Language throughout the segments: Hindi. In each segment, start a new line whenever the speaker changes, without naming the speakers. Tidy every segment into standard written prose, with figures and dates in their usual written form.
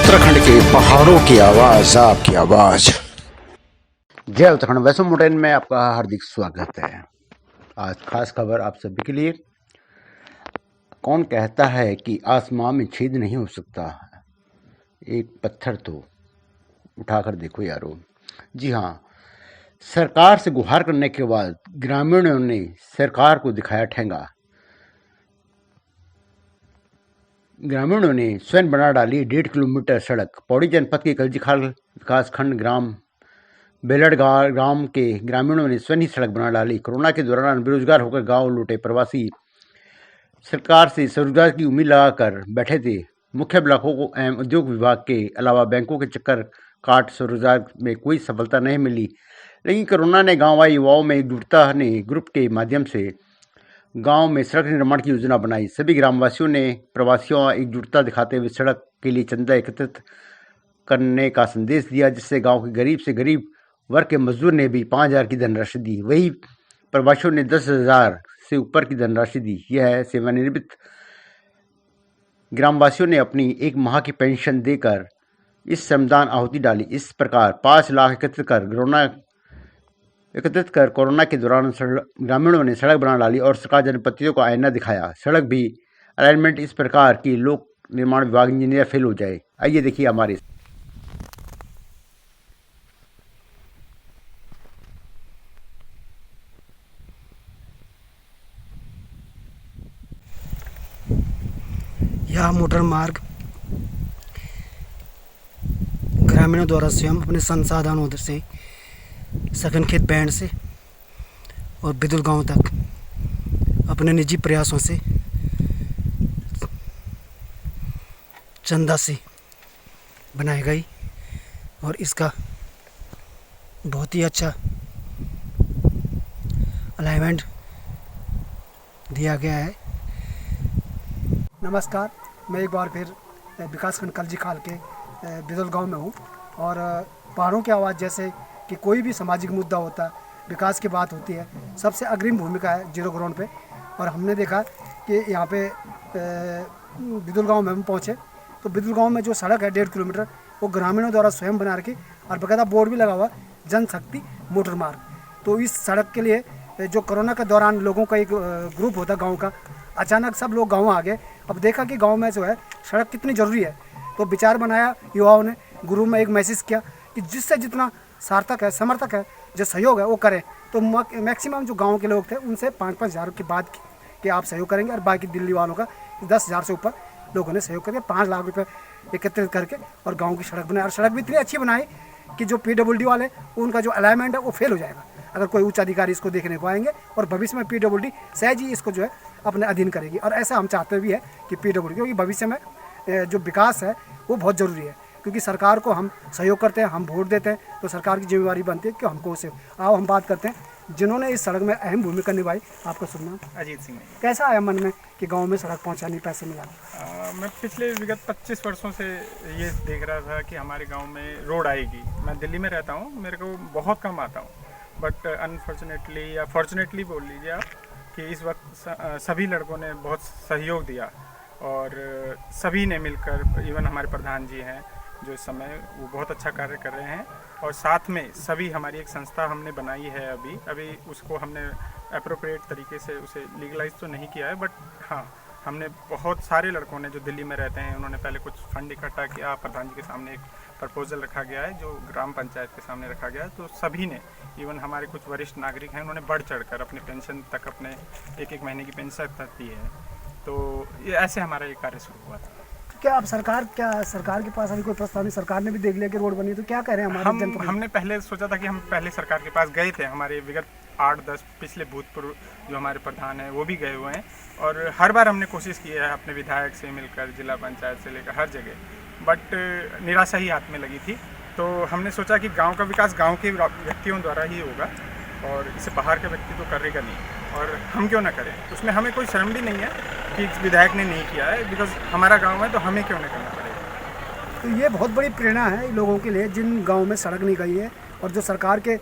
उत्तराखंड के पहाड़ों की आवाज, आपकी आवाज। जय उत्तराखंड। वैसे मोटेन में आपका हार्दिक स्वागत है। आज खास खबर आप सभी के लिए। कौन कहता है कि आसमान में छेद नहीं हो सकता? एक पत्थर तो उठाकर देखो यारो। जी हाँ, सरकार से गुहार करने के बाद ग्रामीणों ने सरकार को दिखाया ठेंगा। ग्रामीणों ने स्वयं बना डाली 1.5 किलोमीटर सड़क। पौड़ी जनपद के कलजीखाल विकासखंड ग्राम बेलड़गांव ग्राम के ग्रामीणों ने स्वयं ही सड़क बना डाली। कोरोना के दौरान बेरोजगार होकर गांव लौटे प्रवासी सरकार से स्वरोजगार की उम्मीद लगाकर बैठे थे। मुख्य ब्लॉकों को एवं उद्योग विभाग के अलावा बैंकों के चक्कर काट स्वरोजगार में कोई सफलता नहीं मिली। लेकिन कोरोना ने गाँव आए युवाओं में एकजुटता ने ग्रुप के माध्यम से गांव में सड़क निर्माण की योजना बनाई। सभी ग्रामवासियों ने प्रवासियों एकजुटता दिखाते हुए सड़क के लिए चंदा एकत्रित करने का संदेश दिया, जिससे गांव के गरीब से गरीब वर्ग के मजदूर ने भी 5,000 की धनराशि दी। वही प्रवासियों ने 10,000 से ऊपर की धनराशि दी। यह सेवानिवृत्त ग्रामवासियों ने अपनी 1 माह की पेंशन देकर इस श्रमदान आहुति डाली। इस प्रकार 5 लाख एकत्रित कर कोरोना के दौरान ग्रामीणों ने सड़क बना डाली और सरकार जनप्रतिनिधियों को आईना दिखाया। सड़क भी अलाइनमेंट इस प्रकार की लोक निर्माण विभाग इंजीनियर फेल हो जाए। आइए देखिए हमारे।
यह मोटर मार्ग ग्रामीणों द्वारा स्वयं अपने संसाधनों से सकनखेत बैंड से और बिदुल गांव तक अपने निजी प्रयासों से चंदा से बनाई गई और इसका बहुत ही अच्छा अलाइनमेंट दिया गया है। नमस्कार, मैं एक बार फिर विकासखंड कलजीखाल के बिदुल गांव में हूँ और पहाड़ों की आवाज़ जैसे कि कोई भी सामाजिक मुद्दा होता है, विकास की बात होती है, सबसे अग्रिम भूमिका है जीरो ग्राउंड पे। और हमने देखा कि यहाँ पे बिदुल गांव में हम पहुँचे तो बिदुल गांव में जो सड़क है 1.5 किलोमीटर, वो ग्रामीणों द्वारा स्वयं बना रखी और बाकायदा बोर्ड भी लगा हुआ जनशक्ति मोटर मार्ग। तो इस सड़क के लिए जो कोरोना के दौरान लोगों का एक ग्रुप होता गाँव का, अचानक सब लोग गाँव आ गए। अब देखा कि गाँव में जो है सड़क कितनी ज़रूरी है, तो विचार बनाया युवाओं ने, ग्रुप में एक मैसेज किया कि जिससे जितना सार्थक है, समर्थक है, जो सहयोग है वो करें। तो मैक्सिमम जो गांव के लोग थे उनसे 5-5 हज़ार की बात की कि आप सहयोग करेंगे, और बाकी दिल्ली वालों का 10,000 से ऊपर लोगों ने सहयोग करके 5 लाख रुपए एकत्रित करके और गांव की सड़क बनाई। और सड़क भी इतनी अच्छी बनाई कि जो PWD वाले उनका जो अलाइनमेंट है वो फेल हो जाएगा अगर कोई उच्च अधिकारी इसको देखने को आएंगे, और भविष्य में PWD सहज ही इसको जो है अपने अधीन करेगी। और ऐसा हम चाहते भी है कि PWD, क्योंकि भविष्य में जो विकास है वो बहुत ज़रूरी है, क्योंकि सरकार को हम सहयोग करते हैं, हम वोट देते हैं, तो सरकार की जिम्मेदारी बनती है कि हमको उसे। आओ हम बात करते हैं जिन्होंने इस सड़क में अहम भूमिका निभाई। आपका शुभ नाम?
अजीत सिंह।
कैसा आया मन में कि गांव में सड़क पहुंचाने पैसे मिला?
मैं पिछले विगत 25 वर्षों से ये देख रहा था कि हमारे गांव में रोड आएगी। मैं दिल्ली में रहता हूँ, मेरे को बहुत कम आता हूँ, बट अनफॉर्चुनेटली या फॉर्चुनेटली बोल लीजिए आप कि इस वक्त सभी लड़कों ने बहुत सहयोग दिया और सभी ने मिलकर, इवन हमारे प्रधान जी हैं जो इस समय वो बहुत अच्छा कार्य कर रहे हैं, और साथ में सभी हमारी एक संस्था हमने बनाई है। अभी उसको हमने अप्रोप्रिएट तरीके से उसे लीगलाइज तो नहीं किया है, बट हाँ हमने बहुत सारे लड़कों ने जो दिल्ली में रहते हैं, उन्होंने पहले कुछ फंड इकट्ठा किया। प्रधान जी के सामने एक प्रपोजल रखा गया है जो ग्राम पंचायत के सामने रखा गया है, तो सभी ने, इवन हमारे कुछ वरिष्ठ नागरिक हैं, उन्होंने बढ़ चढ़कर अपने पेंशन तक, अपने 1-1 महीने की पेंशन तक दी है। तो ये ऐसे हमारा ये कार्य शुरू हुआ था।
क्या आप सरकार के पास अभी कोई प्रस्ताव नहीं? सरकार ने भी देख लिया कि रोड बनी, तो क्या कह रहे हैं हमारे जनप्रतिनिधि?
हमने पहले सोचा था कि हम पहले सरकार के पास गए थे, हमारे विगत 8-10 पिछले भूतपूर्व जो हमारे प्रधान हैं वो भी गए हुए हैं, और हर बार हमने कोशिश की है अपने विधायक से मिलकर, जिला पंचायत से लेकर हर जगह, बट निराशा ही हाथ में लगी थी। तो हमने सोचा कि गांव का विकास गांव के व्यक्तियों द्वारा ही होगा और इसे बाहर का व्यक्ति तो करेगा नहीं, और हम क्यों ना करें। उसमें हमें कोई शर्म भी नहीं है कि विधायक ने नहीं किया है, बिकॉज हमारा गांव है तो हमें क्यों ना करना पड़ेगा।
तो ये बहुत बड़ी प्रेरणा है लोगों के लिए जिन गाँव में सड़क नहीं गई है और जो सरकार के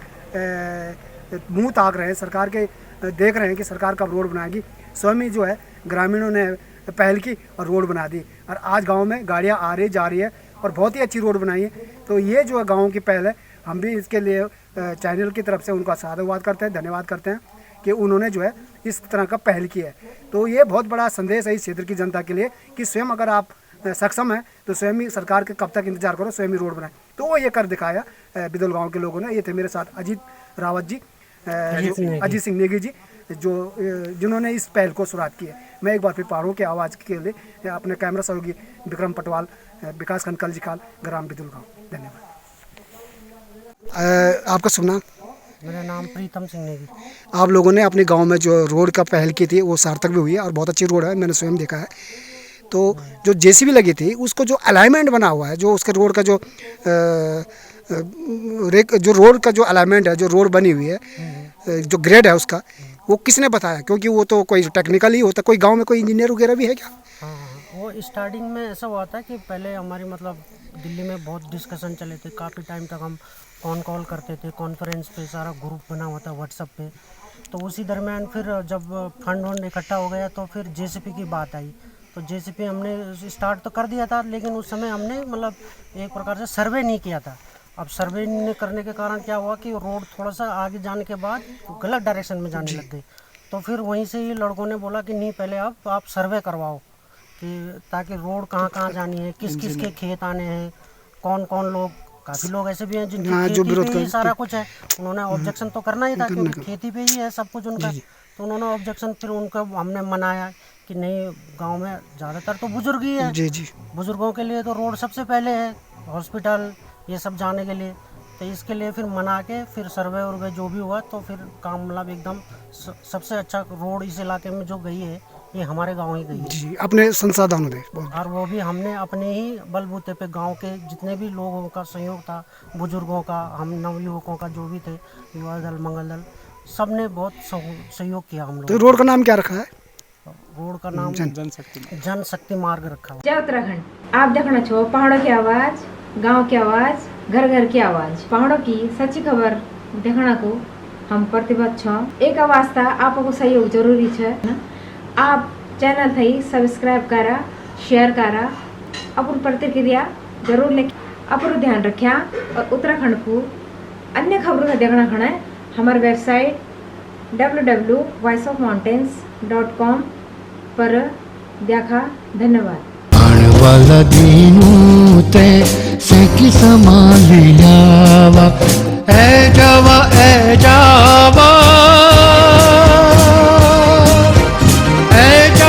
मुँह ताक रहे हैं, सरकार के देख रहे हैं कि सरकार कब रोड बनाएगी। स्वयं ही जो है ग्रामीणों ने पहल की और रोड बना दी, और आज गांव में गाड़ियां आ रही जा रही है, और बहुत ही अच्छी रोड बनाई है। तो ये जो गाँव की पहल है, हम भी इसके लिए चैनल की तरफ से उनका साधुवाद करते हैं, धन्यवाद करते हैं कि उन्होंने जो है इस तरह का पहल किया है। तो ये बहुत बड़ा संदेश है इस क्षेत्र की जनता के लिए कि स्वयं अगर आप सक्षम है तो स्वयं ही सरकार के कब तक इंतजार करो, स्वयं ही रोड बनाए। तो वो ये कर दिखाया बिदुल गांव के लोगों ने। ये थे मेरे साथ अजीत रावत जी, अजीत सिंह नेगी जी, जिन्होंने इस पहल को शुरुआत की है। मैं एक बार फिर पहाड़ों की आवाज़ के लिए अपने कैमरा सहयोगी विक्रम पटवाल, विकासखंड कलजीखाल, ग्राम बिदुल गाँव। धन्यवाद। आपका शुभ नाम?
मेरा नाम प्रीतम सिंह नेगी।
आप लोगों ने अपने गांव में जो रोड का पहल की थी वो सार्थक भी हुई है और बहुत अच्छी रोड है, मैंने स्वयं देखा है। तो जो जेसीबी लगी थी उसको जो अलाइनमेंट बना हुआ है, जो उसके रोड का जो रोड का जो अलाइनमेंट है, जो रोड बनी हुई है, जो ग्रेड है उसका, वो किसने बताया? क्योंकि वो तो कोई टेक्निकल ही होता है। कोई गाँव में कोई इंजीनियर वगैरह भी है क्या?
हाँ, वो स्टार्टिंग में ऐसा हुआ था कि पहले हमारी मतलब दिल्ली में बहुत डिस्कशन चले थे, काफ़ी टाइम तक हम कॉल करते थे, कॉन्फ्रेंस पे सारा ग्रुप बना हुआ था व्हाट्सएप पे। तो उसी दरमियान फिर जब फंड इकट्ठा हो गया तो फिर जेसीपी की बात आई। तो जेसीपी हमने स्टार्ट तो कर दिया था, लेकिन उस समय हमने मतलब एक प्रकार से सर्वे नहीं किया था। अब सर्वे नहीं करने के कारण क्या हुआ कि रोड थोड़ा सा आगे जाने के बाद गलत डायरेक्शन में जाने लग गई। तो फिर वहीं से ही लड़कों ने बोला कि नहीं, पहले आप सर्वे करवाओ कि ताकि रोड कहाँ कहाँ जानी है, किस किस के खेत आने हैं, कौन कौन लोग, काफ़ी लोग ऐसे भी हैं जिनकी खेती पे ही सारा कुछ है। उन्होंने ऑब्जेक्शन तो करना ही था क्योंकि खेती पे ही है सब कुछ उनका। तो उन्होंने ऑब्जेक्शन, फिर उनको हमने मनाया कि नहीं, गांव में ज़्यादातर तो बुजुर्ग ही है, बुजुर्गों के लिए तो रोड सबसे पहले है, हॉस्पिटल ये सब जाने के लिए। तो इसके लिए फिर मना के फिर सर्वे वर्वे जो भी हुआ तो फिर काम मतलब एकदम सबसे अच्छा रोड इस इलाके में जो गई है ये हमारे गांव ही गई है
जी, अपने संसाधनों दे।
और वो भी हमने अपने ही बलबूते पे गांव के जितने भी लोगों का सहयोग था, बुजुर्गों का, हम नवयुवकों का जो भी थे, युवा दल, मंगल दल, सब ने बहुत सहयोग किया हम लोग।
तो रोड का नाम क्या रखा है?
रोड का नाम जनशक्ति मार्ग रखा हुआ।
जय उत्तराखंड। आप देखना छो पहाड़ों की आवाज़, गांव की आवाज़, घर घर की आवाज़। पहाड़ों की सच्ची खबर देखना को हम प्रतिबद्ध छो। एक आवाज़ था, आपको सहयोग जरूरी है। आप चैनल थी सब्सक्राइब करा, शेयर करा, अपन प्रतिक्रिया जरूर लिख, अपन ध्यान रखा। और उत्तराखंड को अन्य खबरों का देखना खड़ा है हमारे वेबसाइट www.voiceofmountains.com पर देखा। धन्यवाद।
वाला दीनू ते से की समालियावा ए जावा